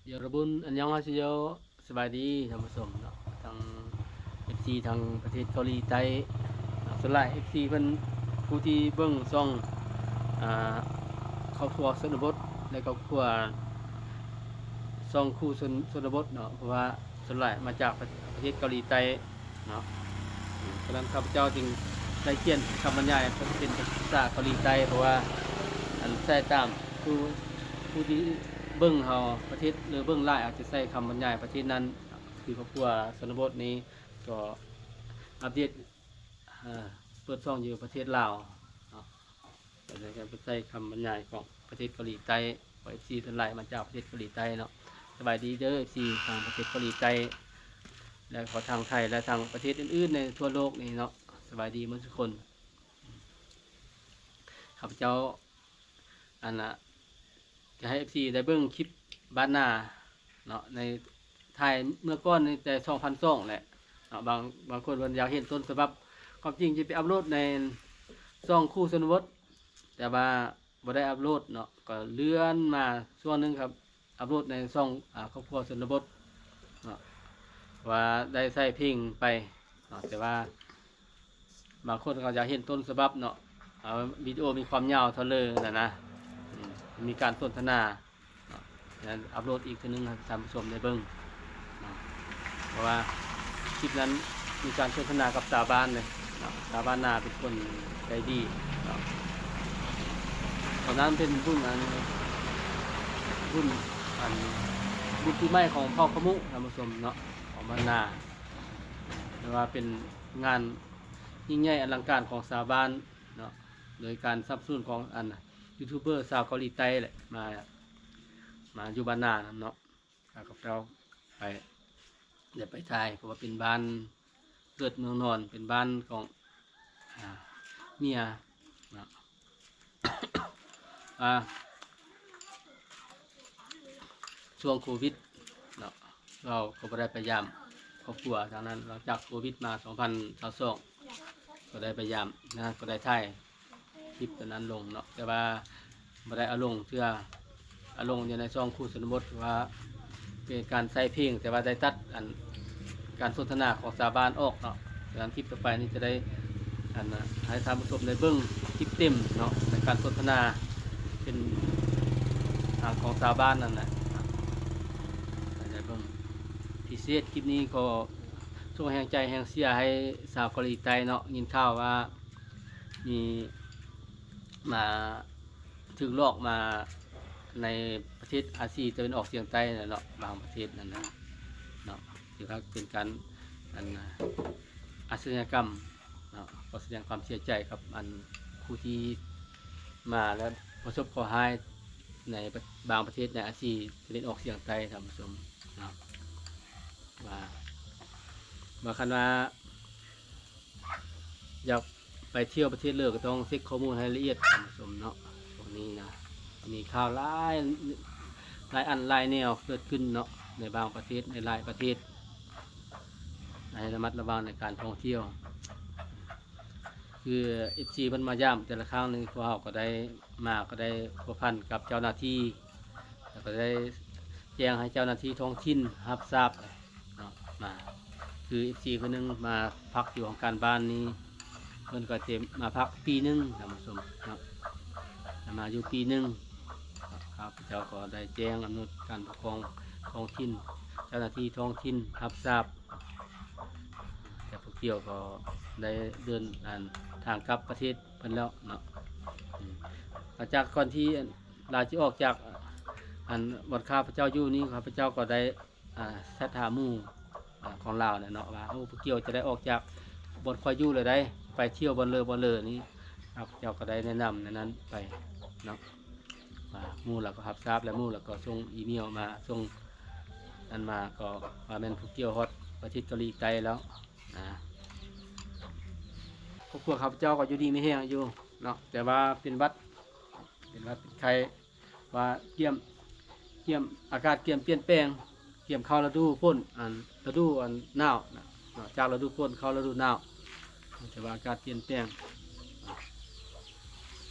เดี๋ยวระบุญอันยองฮาซิโยสบายดีท่านผู้ชมเนาะทาง FC ทางประเทศเกาหลีใต้ส่วนหลาย FC เพิ่นผู้ที่เบิ่งช่องอ่าครอบครัวชนบทและครอบครัวช่องคู่ชนบทเนาะเพราะว่าส่วนหลายมาจากประเทศเกาหลีใต้เนาะฉะนั้นข้าพเจ้าจึงได้เขียนคำบรรยายเป็นภาษาเกาหลีใต้เพราะว่าอันใช้ตามผู้ที่เบิ่งเฮาประเทศหรือเบิ่งหลายอาจจะใช้คำบรรยายประเทศนั้นคือครอบครัวชนบทนี้ก็อัปเดตอ่าเปิดช่องอยู่ประเทศลาวเนาะก็เลยการใช้คำบรรยายของประเทศเกาหลีใต้ขอ FC ทั้งหลายมาจากประเทศเกาหลีใต้เนาะสบายดีเด้อ FC ทางประเทศเกาหลีใต้และขอทางไทยและทางประเทศอื่นๆในทั่วโลกนี่เนาะสบายดีหมดทุกคนข้าพเจ้าอันน่ะจะให้ FC ได้เบิ่งคลิปบ้านนาเนาะในถ่ายเมื่อก่อนในแต่2002แหละเนาะบางคนมันอยากเห็นต้นฉบับความจริงจะไปอัปโหลดในช่องคู่ชนบทแต่ว่าบ่ได้อัปโหลดเนาะก็เลื่อนมาช่วงหนึงครับอัปโหลดในช่องครอบครัวชนบทเนาะว่าได้ใส่เพลงไปเนาะแต่ว่าบางคนก็อยากเห็นต้นฉบับเนาะวิดีโอมีความยาวเท่าเลยนะอืมมีการสนทนาเนาะฉะนั้นอัปโหลดอีกทีนึงให้ท่านผู้ชมได้เบิ่งเนาะเพราะว่าคลิปนั้นมีการสนทนากับสาวบ้านเลยเนาะสาวบ้านนาเป็นคนใจดีเนาะตอนนั้นเป็นรุ่นรุ่นอันบุญปีใหม่ของพ่อขมุท่านผู้ชมเนาะของบ้านนาแต่ว่าเป็นงานยิ่งใหญ่อลังการของสาวบ้านเนาะโดยการสนับสนุนของยูทูบเบอร์สาวเกาหลีใต้แหละมาอยู่บ้านนาเนาะกับเราไปเดี๋ยวไปถ่ายเพราะว่าเป็นบ้านเกิดเมืองนอนเป็นบ้านของเมียเนาะ ช่วงโควิดเนาะเราก็บ่ได้พยายามครอบครัวทางนั้นเราจากโควิดมา2022ก็ได้พยายามนะก็ได้ถ่ายคลิปตอนนั้นลงเนาะแต่ว่าบ่ได้เอาลงเพื่อเอาลงอยู่ในช่องคู่ชนบทว่าเป็นการใส่เพลงแต่ว่าได้ตัดการสนทนาของชาวบ้านออกเนาะดังนั้นคลิปต่อไปนี้จะได้ให้ท่านผู้ชมได้เบิ่งคลิปเต็มเนาะในการสนทนาเป็นของชาวบ้านนั่นแหละได้เบิ่งพิเศษคลิปนี้ก็ส่งแรงใจแรงเชียร์ให้สาวเกาหลีใต้เนาะยินข่าวว่ามีมาถึงลอกมาในประเทศอาซีตะวันออกเฉียงใต้เนาะบางประเทศนั่นนะเนาะถือว่าเป็นการอาชญากรรมเนาะขอแสดงความเสียใจกับผู้ที่มาแล้วประสบข้อร้ายในบางประเทศในอาซีตะวันออกเฉียงใต้ท่านผู้ชมเนาะว่าคันว่าอยากไปเที่ยวประเทศเลิกก็ต้องเช็คข้อมูลให้ละเอียดท่านผู้ชมเนาะตรงนี้นะมีข่าวหลายหลายแนวเกิดขึ้นเนาะในบางประเทศในหลายประเทศให้ระมัดระวังในการท่องเที่ยวคือFCเพิ่นมาย่ำแต่ละครั้งนึงพวกเราก็ได้พัวพันกับเจ้าหน้าที่แล้วก็ได้แจ้งให้เจ้าหน้าที่ท้องถิ่นรับทราบเนาะมาคือ FC คนนึงมาพักอยู่ของการบ้านนี้เพิ่นก็เต็มมาพักปีนึงท่านผู้ชมเนาะมาอยู่ปีนึงครับเจ้าก็ได้แจ้งอำนวยการปกครองท้องถิ่นเจ้าหน้าที่ท้องถิ่นรับทราบแต่พวกเที่ยวก็ได้เดินทางกลับประเทศเพิ่นแล้วเนาะหลังจากก่อนที่ลาจะออกจากวัดข้าพเจ้าอยู่นี้ข้าพเจ้าก็ได้สัทธาหมู่ของลาวเนี่ยเนาะว่าพวกเที่ยวจะได้ออกจากบนควายอยู่เลยได้ไปเที่ยวบนเรือนี้ครับเจ้าก็ได้แนะนำในนั้นไปเนาะหมู่เราก็รับทราบแล้วหมู่เราก็ส่งอีเมลมาส่งมาก็ว่าเป็นผู้เกี่ยวฮอดประเทศเกาหลีใต้แล้วนะพวกข้าพเจ้าก็อยู่ดีไม่แห้งอยู่เนาะแต่ว่าเป็นวัดเป็นไข้ว่าเกี่ยมอากาศเปลี่ยนแปลงเกี่ยมเข้าฤดูฝนฤดูหนาวนะจากฤดูฝนเข้าฤดูหนาวแต่ว่าอากาศเปลี่ยนแปลง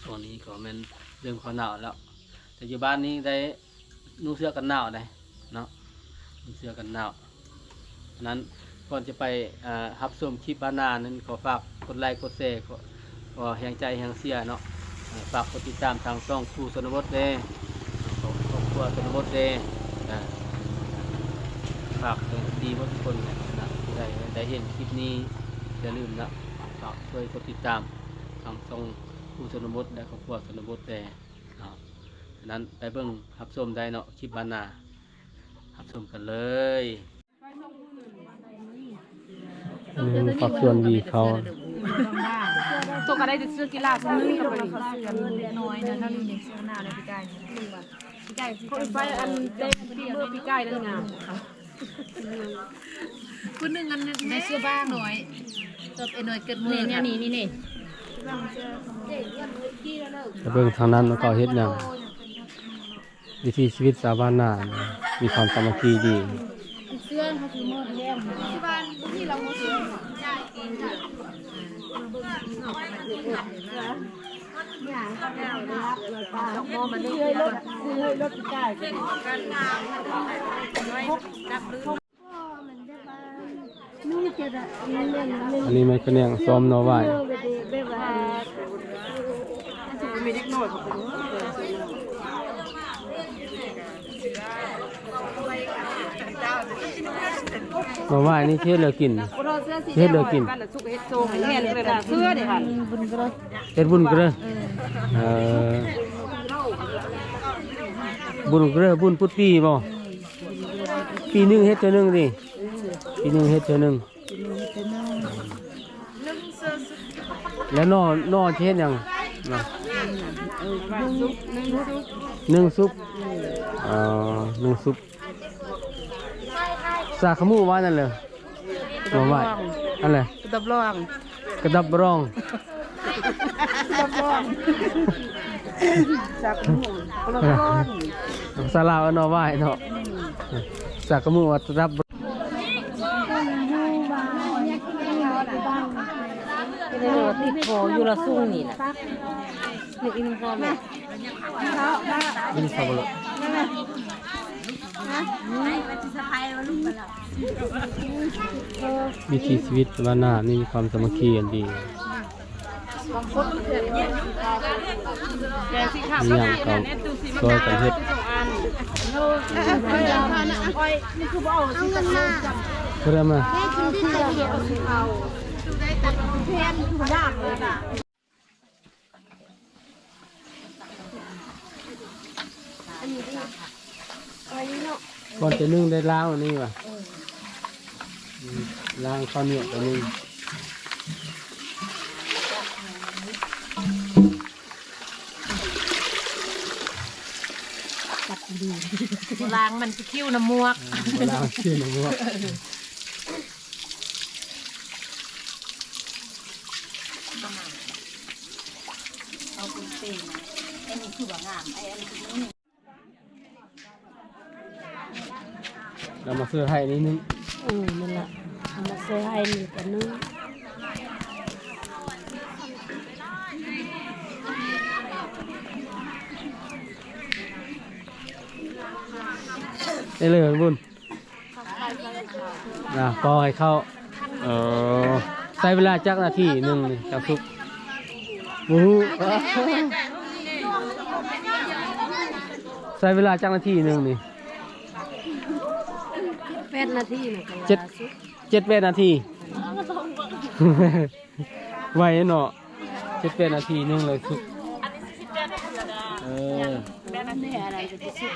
ตอนนี้ก็มันเริ่มเข้าหนาวแล้วแต่อยู่บ้านนี้ได้นุ่งเสื้อกันหนาวได้ เนาะมีเสื้อกันหนาวนั้นก่อนจะไปรับชมคลิปบ้านนานั้นขอฝากกดไลค์กดแชร์ขอแห่งใจแห่งเสียเนาะฝากกดติดตามทางช่องครูชนบทเด้ครอบครัวชนบทเด้ฝากดีหมดทุกคนนะได้เห็นคลิปนี้อย่าลืมนะฝากช่วยกดติดตามทางช่องครูชนบทและครอบครัวชนบทเด้นั้นไปเบิ่งรับชมได้เนาะคลิปบ้านนารับชมกันเลยฝักส่วนดีเขาตัวก็ได้เสื้อกีฬาตัวนึงกับเขาเสื้อน้อยนะถ้ามีเด็กเสื้อหน้าเลยพี่ไก่พี่ไก่เขาไปอันเด็กเมื่อพี่ไก่นั่นงามคุณหนึ่งอันในเสื้อบ้างน้อยตัวเอ็นน้อยเกิดมือเนี่ยนี่ไปเบิ่งทางนั้นแล้วก็เฮ็ดหยังวิถีชีวิตชาวบ้านนามีความสามัคคีดีเสื้อเขาคือมือแย้มที่บ้านที่เราเสื้อได้กินค่ะอย่างข้าวเหนียวนะครับเลยป้าโมมันเลื่อยรถใกล้กันอันนี้มันก็เนี่ยซ้อมนอไว้มีเด็กน้อยนอไว้นี่เฮ็ดเลยกินเฮ็ดเลยกินเสื้อเนี่ยค่ะเฮ็ดบุญก็เลยบุญก็เลยบุญพุทธปีบ่ปีนึงเฮ็ดเทื่อนึงดิปีนึงเฮ็ดเทื่อนึงแล้วนอเฮ็ดหยังนึ่งซุปนึ่งซุปสาขมูว่านั่นเลยนอไว้อันไหนกระดับรองกระดับรองจากหมูกระดับรองสาลาวานอไว้เนาะสาขมูว่ากระดับติดคออยู่ละสู้นี่นะนี่อินคอแม่อินคอบ่ล่ะวิถีชีวิตบ้านนานี่มีความสามัคคีกันดีมีอย่างเขาช่วยกันเฮ็ดเพื่อมาก่อนจะนึ่งได้ล้างอันนี้ว่ะล้างข้าวเหนียวตัวนี้ล้างมันคิ้วน้ำมวกล้างคิ้วน้ำมวกเอาเป็นเศษไอ้นี่คือว่างามไอ้อันนี้คือนี่เรามาซื้อให้นิดนึงนั่นแหละมาซื้อให้นี่กันนึงได้เลยบุญปล่อยเข้าใช้เวลาจักนาทีหนึ่งจับซุปใช้เวลาจักนาทีหนึ่งนี่8 นาทีนะ7-8 นาทีไวเนาะ7-8 นาทีนึงเลยสุก8 นาทีอะไรจะไปสุก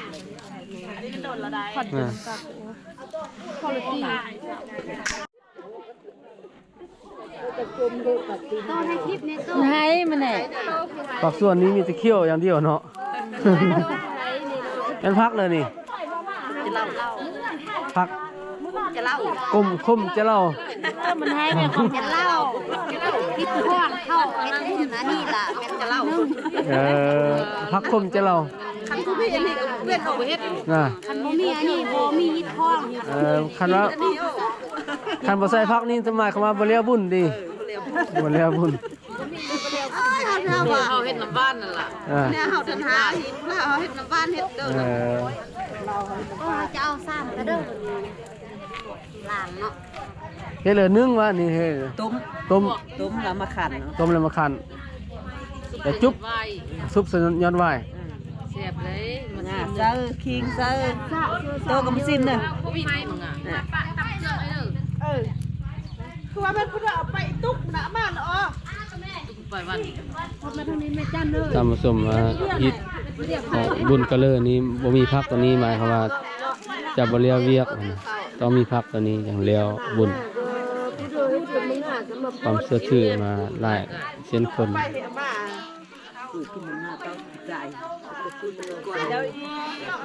อันนี้โดนละได้พอดีกับพอดีต้องให้คลิปนี้ต้องให้มันแหละฝักส่วนนี้มีแต่เคี่ยวอย่างเดียวเนาะเป็นพักเลยนี่พักจะเล่าคมจะเล่ามันให้แม่ของจะเล่าพิษข้องเข้าไอ้ที่นะนี่ล่ะเป็นจะเล่าพักคมจะเล่าคันผู้พี่อันนี้เพื่อนเขาเฮ็ดคันบ่มีอันนี้บ่มีฮิตข้องคันว่าคันบ่ใส่พักนี่สมัยเขามาบ่เลี้ยบุญดีบ่เลี้ยบุญเขาเฮ็ดน้ำบ้านนั่นล่ะเนี่ยเฮาเดินหาเฮาเฮ็ดน้ำบ้านเฮ็ดเด้อ จะเอาซ้ำก็เด้อหลังเนาะ เฮ็ดเลยนึ่งวะนี่เฮ็ด ต้ม ต้ม แล้วมาขัน ต้มแล้วมาคั่นแต่จุ๊บซุปใส่ย้อนไว้ เสียบเลยมัน น่ะเซอร์คิงเซอร์โตกับซิมเด้อ บ่มีไฟมึงอ่ะตับเจือกเลยเด้อ คือว่ามันพุ่นเอาไปตุ๊กน่ะมาเนาะ ปล่อยวัน ตามผสมอิฐของบุญกะเลอนี่บ่มีพักตัวนี้หมายความว่าจะบ่เลียวเวียกนะต้องมีพักตัวนี้อย่างเลียวบุญความเชื่อถือมาหลายเส้นคน ไปเห็นมาคือกินมันน่าต้องใจแล้วอี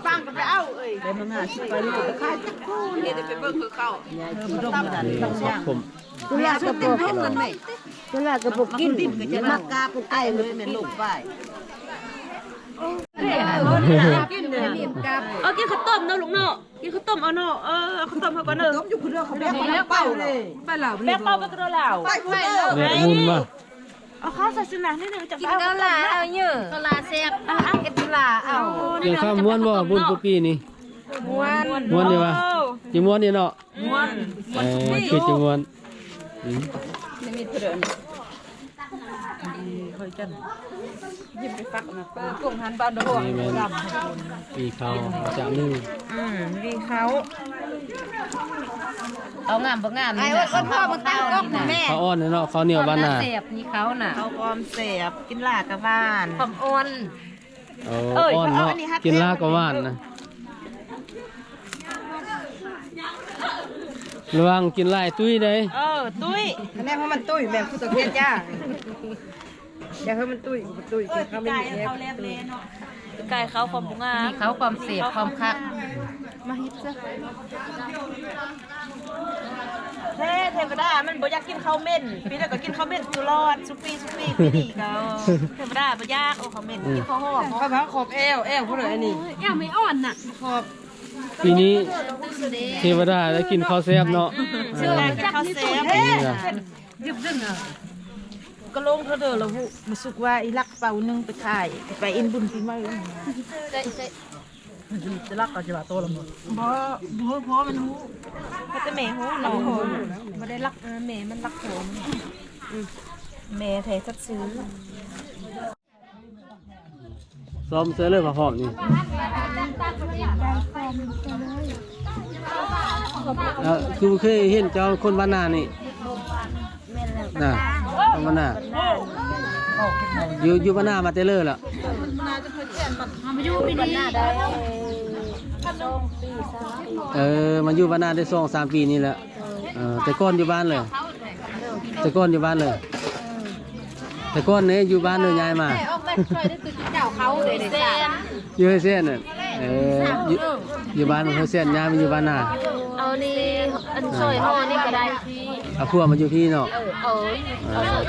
ฟังก็ไปเอาเอ้ยแล้วมันน่าสิไปนี่ก็ไปขายจักคู่นี่จะไปเบิ่งคือเข้าเนี่ยคือต้มกัน นี่ ต้อง คร ย่า บ ง ผม ตุลากระบอกให้มันไม่ตุลากระบอกกินดินก็จะมากาเป็นไอ้เลยแม่ลูกไปกินเลยเอากินข้าวต้มเนาะลูกเนาะกินข้าวต้มเอาเนาะข้าวต้มเขาก็เนาะต้มอยู่คนเดียวเขาแล้วเป่าเลยไปเหล่าแม่เป่าไปกระโดดเหล่าไปพุ่นเด้อ เนี่ยมุนมา เอาข้าวใส่สนักนิดนึงจะ กินกะลาเอาเยอะกะลาแซ่บเอ็ดกะลาเอา เรื่องข้ามม้วนบ่บุญกุปีนี่ ม้วน ม้วนนี่วะจิม้วนนี่เนาะ ม้วน คือจิม้วนอืม เคยจันยิ้มไปฟักนะกุ้งหันบ้านดอก นี่แม่นปีเขาจากนึ่ง ดีเขา เอางามบ่งาม ไอ้ว่าพ่อมึงตั้งกล้องแม่ เขาอ้อนเนาะเขาเหนียวบ้านน่ะ เสียบนี่เขาน่ะ เขาออมเสียบกินลากับบ้าน ความอ่อน โอ้อ้อนเนาะกินลากก็หวานนะระวังกินลายตุ้ยเด้ ตุ้ยแม่เพราะมันตุ้ยแม่คือตัวเทียนย่าอย่าให้มันตุ้ยตุ้ยเขาไม่มีเขาแลบเลนกายเขาความงาม นี่เขาความเสียบความคัก มาฮิตซะเทวดามันบ่อยากกินข้าวเม่นปีแล้วก็กินข้าวเม่นตลอดสุปีปีนี่ก็เทวดาบ่อยากเอาข้าวเม่นกินข้าวหอมข้าวผักขอบเอวเขาเลยอันนี้ แอวไม่อ่อนน่ะ ขอบ ปีนี้เทวดาได้กินข้าวแซ่บเนาะ เชื่อกินข้าวเสียบ นี่ล่ะ ดึงอ่ะ ก็ลงเธอเด้อแล้วมาสุกว่าอีลักเป่านึงไปขายไปอินบุญปีใหม่ จะรักก็จะว่าโตแล้วมั้งบ่เพราะมันหูก็จะแม่หูเนาะบ่ได้รักแม่มันรักผมแม่แท้จัดซื้อ ซ้อมเสื้อเลือดมาพร้อมนี่คือเคยเห็นเจ้าคนบ้านนานี่น่ะคนบ้านนาอยู่บ้านนามาเตเลอร์ล่ะ มาอยู่ปีนี้ มาอยู่บ้านนาได้2-3 ปีนี่แหละแต่ก่อนอยู่บ้านเลยแต่ก่อนอยู่บ้านเลยแต่ก่อนเนี่ยอยู่บ้านเลยย้ายมา ออกมาช่วยได้คือเจ้าเขาเลยเด้อ อยู่ให้เส้นน่ะอยู่บ้านมันเขาเส้นย้ายมาอยู่บ้านนา เอานี่อันซอยห่อนี่ก็ได้ที่ เอาพวกมาอยู่พี่เนาะ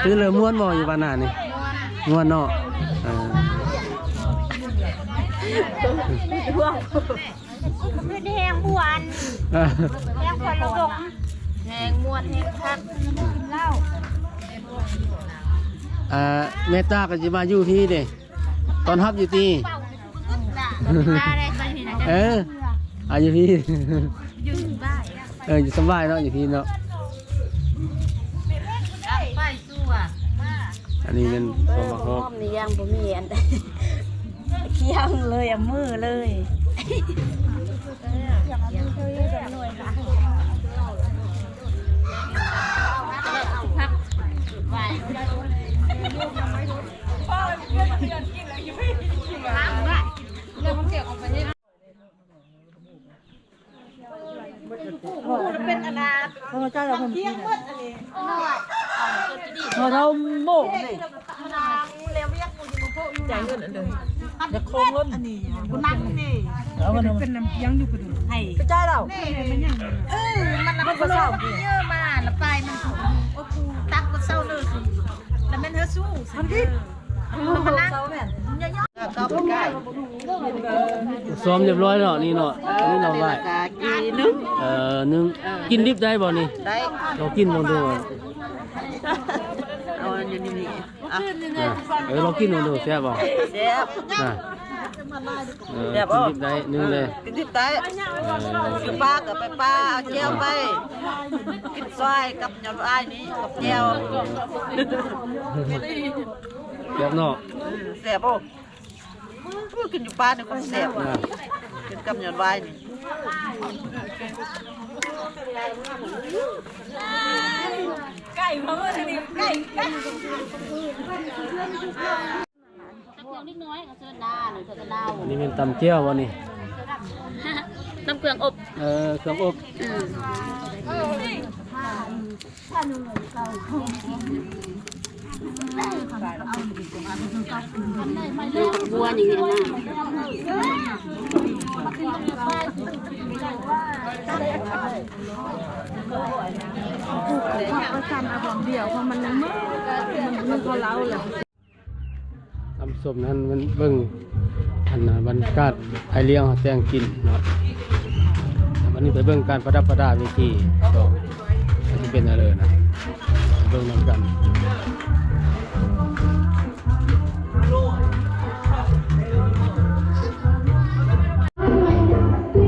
ตื้อเลยม้วนบ่อยู่บ้านนานี่ม้วนเนาะคือแห้งม่วนแห้งคนละดกแห้งม่วนแห้งคักเหล้า เมตตาก็จะมาอยู่พี่เด้ตอนฮับอยู่ที่อาอยู่พี่ อยู่บ้าน อยู่สบายเนาะอยู่พี่เนาะ ไปสู้อ่ะ อันนี้เป็นตัวมาครบ นี่ยังบ่มีอันเคียงเลยอ่ะมือเลยเป็นอนาคตเขาเจ้าเราคนเที่ยงมืดอันนี้เราโม่เลยจ่ายเงินอันเดิมจะโค้งเงินอันนี้คุณนั่งนี่เอามันเป็นน้ำยังอยู่กันให้เจ้าเรามันก็เศร้าเยอะมาแล้วไปมันโอ้กูตักก็เศร้าเลยแล้วมันเธอสู้ทำดิมันนั่งก็ไปใกล้ ซ้อมเรียบร้อยเนาะนี่เนาะนี่เราไหว้ นึง นึ่งกินดิบได้บ่นี่ ได้ เรากินบ่ดู เอาอยู่นี่อ่ะ เรากินบ่ดูแซ่บบ่ แซ่บ กินดิบได้นึ่งเลย กินดิบได้กินปลากับไปปลาเอาเจียวไปกินซอยกับหยอดอ้ายนี้กับเจียว เรียบนอก แซ่บโอ้กินอยู่ปลาเนี่ยก็แซ่บกินกับหยอดอ้ายนี่ไก่มาเมื่อนี้ไก่ อันนี้เป็นตำเจียววะนี่ น้ำเกลืองอบ เครื่องอบ บัวอย่างนี้นะก็ทำเอาของเดียวเพราะมันมันก็เล้าเลย ตำส้มนั้นมันเบิ่งอันน่ะบรรยากาศไอเลี้ยงเขาแต่งกินเนาะวันนี้ไปเบิ่งการประดับประดาเวทีก็ที่เป็นอะไรนะเบิ่งนำกัน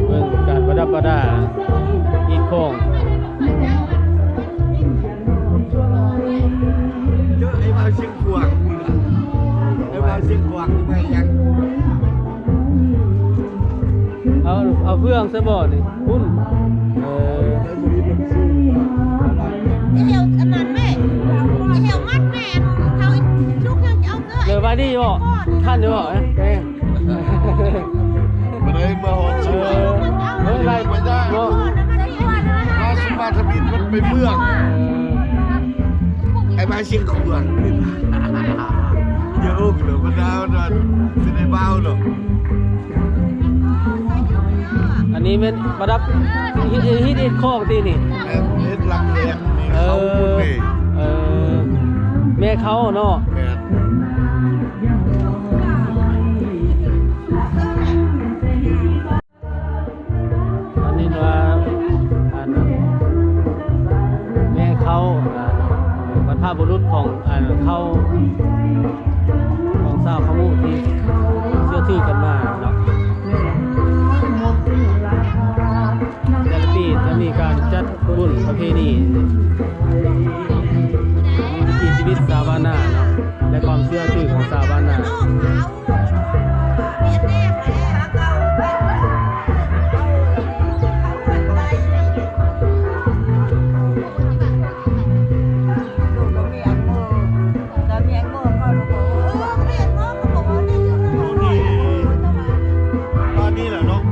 เบิ่งการประดับประดาอีกโค้ง ไอ้บ้าเชียงขวางไอ้บ้าเชียงขวางนี่ไม่ยัง เอาเฟืองซะบ่นี่คุณเดี๋ยวอันนั้นแม่เดี๋ยวมัดแม่เขาชุกยังจะเอาเงิน เดี๋ยวไปดิบ่ท่านจะบ่เอ้ย มาเลยมาหอดสวน เฮ้ยไร ไม่ได้ บ่ มาสมาทบินมันไปเมืองไอ้บ้าเชียงขวางอย่าอุ้งหรอกมันดาวนั่นไม่ได้เบาหรอก อันนี้เป็นประดับฮิตอีกโค้งตีนี่ เอ็ดหลังแหลกนี่เขาพูดนี่ แม่เขาเนาะ แม่ อันนี้ว่าอันแม่เขาบรรพบุรุษของเขาของชาวขมูที่เชื่อถือกันมาเนาะแต่ละปีจะมีการจัดบุญประเพณีวิถีชีวิตชาวบ้านนาเนาะและความเชื่อถือของชาวบ้านนาตอนนี้แหละเนาะ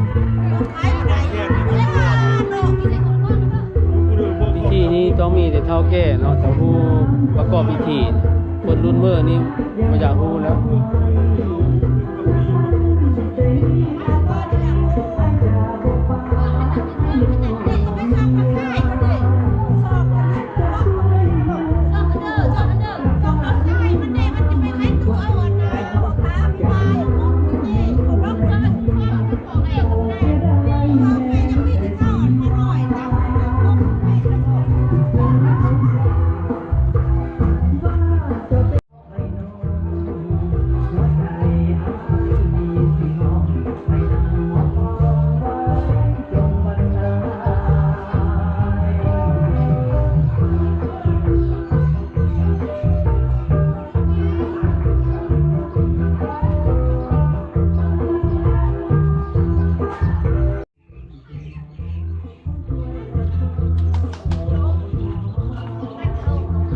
พิธีนี้ต้องมีแต่เท่าแก่เนาะแต่ผู้ประกอบพิธีคนรุ่นเมื่อนี้ไม่อยากรู้แล้ว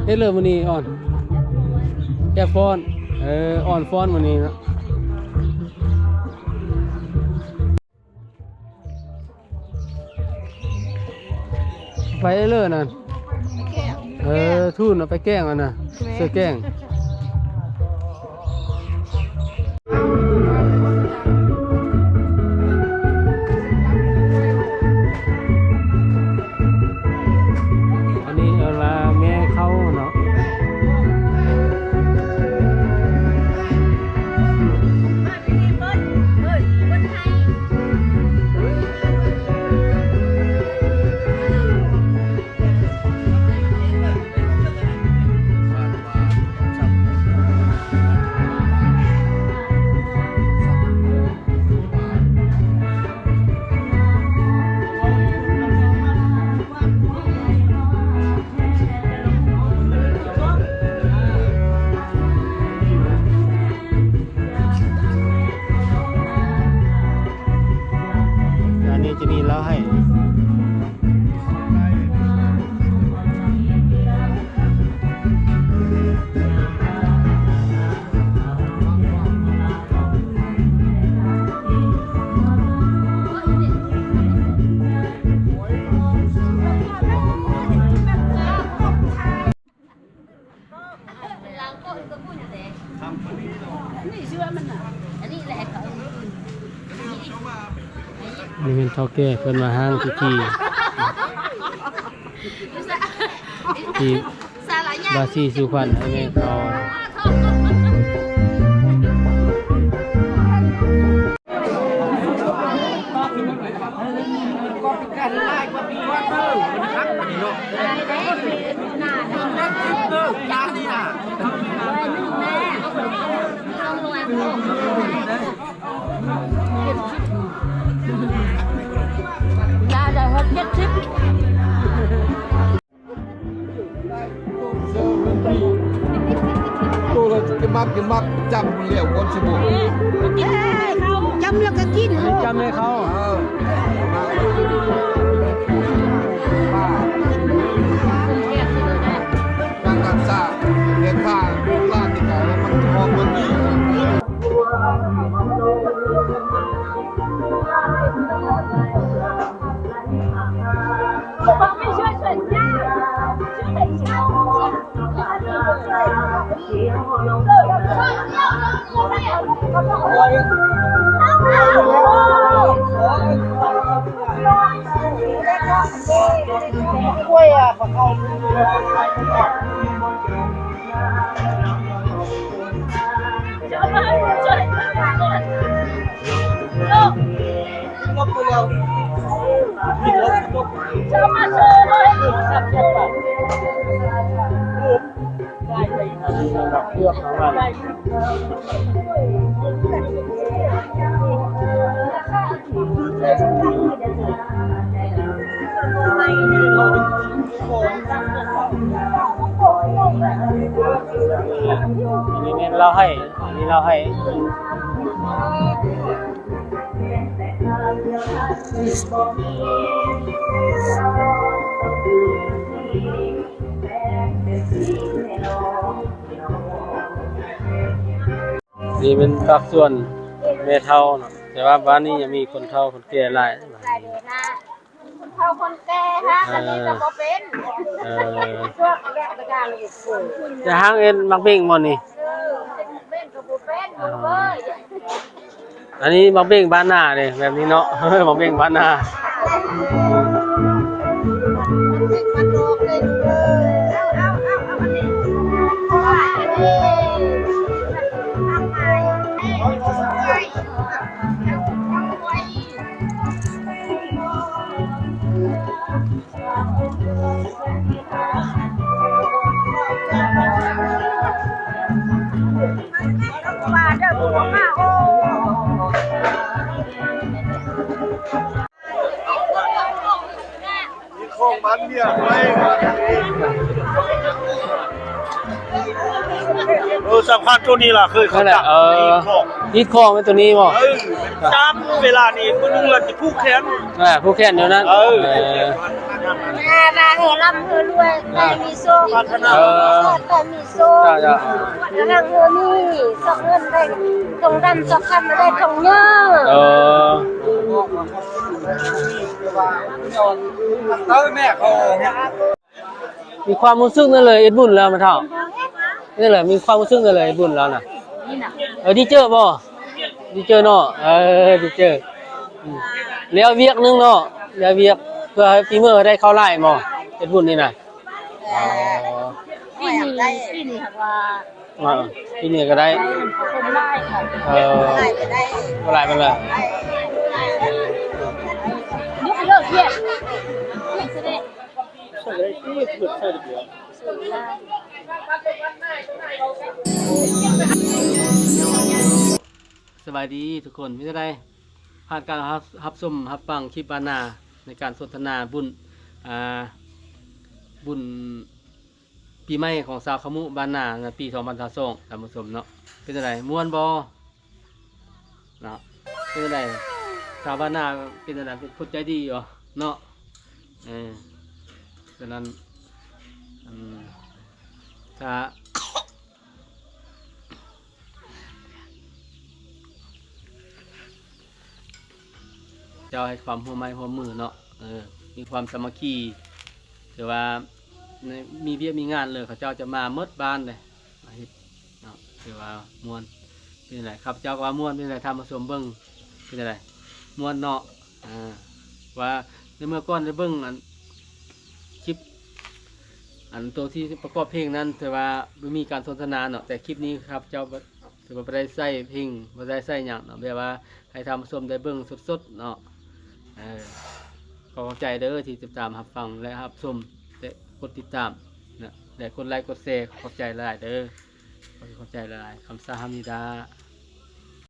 เฮ้ยเริ่มวันนี้อ่อนแกฟ้อนอ่อนฟ้อนวันนี้นะไปเรื่อยนั่นทุนเอาไปแกล้งอ่ะนะเสื้อแกล้งอันนี้เอาละแม่เขาเนาะ จะมีแล้วให้นี่เป็นเท่าแก่เพิ่นมาห้างที่บาซีสุพรรณอเมริกาตัวเราจะมักจับเหลี่ยวคนชิบุ จำแล้วก็กิน จำให้เขา การรักษาเนื้อข้าลูกหลานที่เขาแล้วมันพอคนนี้ อันนี้เนี่ยเราให้อันนี้เราให้นี่เป็นบางส่วนแม่เฒ่าเนาะแต่ว่าบ้านนี้ยังมีคนเฒ่าคนแก่หลาย คนเฒ่าคนแก่ฮะอันนี้ก็บ่เป็นพวกแก่ประการเลย จะห้างเอ็นมักเบ่งบ่นี่ เป็นก็บ่เป็นเว้ย อันนี้มักเบ่งบ้านหน้าเด้แบบนี้เนาะ มักเบ่งบ้านหน้า มันโลกเลยเอาอันนี้ทำไมมาเด้อคุณมาโอ้ ของมันเนี่ยไม่มาทางนี้สำคัญตัวนี้ล่ะคือเขาจับของ ยึดคองเป็นตัวนี้บ่ จำเวลานี้คนนึงเราจะผู้แขน ผู้แค่นเดียวนั้น มาเฮลำเฮรวยได้มีโซ่ได้มีโซ่ จ้า กำลังเฮนี่สองเงินได้ตรงดำสองคำได้ตรงเยอะ แม่เขา มีความรู้สึกนั่นเลยเอ็ดบุญแล้วมาเท่านี่แหละมีความรู้สึกนั่นเลยเอ็ดบุญแล้วน่ะดีเจอบ่ดีเจอเนาะดีเจอแล้วเวียกนึงเนาะแล้วเวียกเพื่อให้ปีเมื่อได้เข้าไล่บ่เอ็ดบุญนี่น่ะปีนี้ค่ะว่า ปีนี้ก็ได้ คนไล่ค่ะ ได้ก็ได้มันเลย ยุคเลิกเพี้ยนสบายดีทุกคนไม่ได้ผ่านการรับชมรับฟังคลิปบานาในการสนทนาบุญบุญปีใหม่ของชาวขมุบ้านนาในปี2022ท่านผู้ชมเนาะเป็นจังไดม่วนบ่เนาะเป็นจังไดส าวบ้านนาเป็นอันนั้นเป็นคนใจดีเหรอเนาะฉะนั้นถ้าเจ้าให้ความหัวไม้หัวมือเนาะมีความสามัคคีถือว่ามีเบี้ยมีงานเลยเขาเจ้าจะมาเมดบ้านเลยมาเฮ็ดเนาะถือว่ามวนเป็นไรครับเจ้าก็ว่ามวนเป็นไรทำผสมเบิ้งเป็นไรมวนเนาะว่าในเมื่อก่อนได้เบิ้งคลิปตัวที่ประกอบเพลงนั้นถือว่าไม่มีการสนทนาเนาะแต่คลิปนี้ครับเจ้าถือว่าไม่ได้ใส่เพลงไม่ได้ใส่หยังเนาะแบบว่าให้ทำผสมได้เบิ้งสดๆเนาะขอขอบใจเด้อที่ติดตามรับฟังและรับชมและกดติดตามนะและกดไลค์กดแชร์ขอบใจหลายเด้อขอบใจหลายคำสาฮามิดา